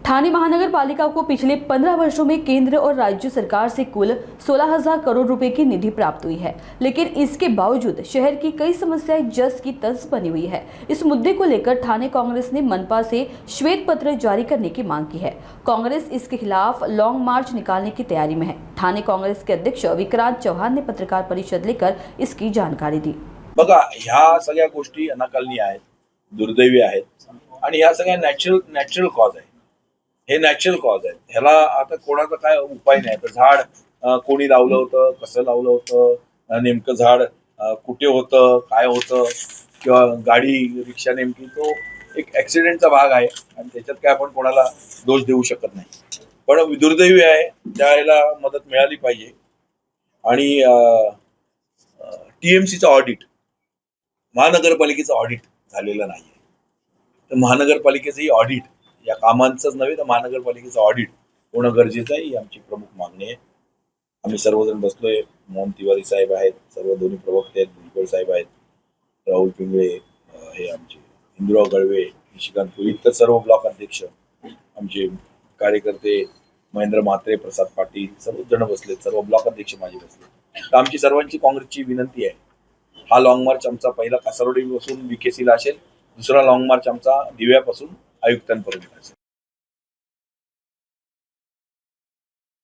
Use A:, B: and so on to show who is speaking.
A: ठाणे महानगर पालिका को पिछले 15 वर्षों में केंद्र और राज्य सरकार से कुल 16,000 करोड़ रुपए की निधि प्राप्त हुई है, लेकिन इसके बावजूद शहर की कई समस्याएं जस की तस बनी हुई है। इस मुद्दे को लेकर ठाणे कांग्रेस ने मनपा से श्वेत पत्र जारी करने की मांग की है। कांग्रेस इसके खिलाफ लॉन्ग मार्च निकालने की तैयारी में है। ठाणे कांग्रेस के अध्यक्ष विक्रांत चव्हाण ने पत्रकार परिषद लेकर इसकी जानकारी दी।
B: बघा, ह्या सगळ्या गोष्टी अनाकलनीय आहेत, दुर्दैवी आहेत आणि ह्या सगळ्या नॅचरल कॉज आहे। हे नॅचरल कॉज आहे, ह्याला आता कोणाचा काय उपाय नाही। तर झाड कोणी लावलं होतं, कसं लावलं होतं, नेमकं झाड कुठे होतं, काय होतं, किंवा गाडी रिक्षा नेमकी तो एक ऍक्सिडेंटचा भाग आहे आणि त्याच्यात काय आपण कोणाला दोष देऊ शकत नाही। पण दुर्दैवी आहे, त्याला मदत मिळाली पाहिजे। आणि टीएमसीचं ऑडिट, महानगरपालिकेचं ऑडिट झालेलं नाहीये। तर महानगरपालिकेचंही ऑडिट, या कामांचंच नव्हे तर महानगरपालिकेचं ऑडिट होणं गरजेचं आहे, ही आमची प्रमुख मागणी आहे। आम्ही सर्वजण बसलोय, मोहन तिवारी साहेब आहेत, सर्व दोन्ही प्रवक्ते आहेत, भुजबळ साहेब आहेत, राहुल पिंगळे, हे आमचे इंदुराव गळवे, निशिकांत पुरी, तर सर्व ब्लॉक अध्यक्ष, आमचे कार्यकर्ते महेंद्र म्हात्रे, प्रसाद पाटील, सर्व जण बसलेत, सर्व ब्लॉक अध्यक्ष माझे बसले। तर आमची सर्वांची काँग्रेसची विनंती आहे, हा लॉंग मार्च आमचा पहिला कासारोडी पासून बीकेसीला असेल, दुसरा लॉंग मार्च आमचा दिव्यापासून आयुक्तांपर्यंत असेल।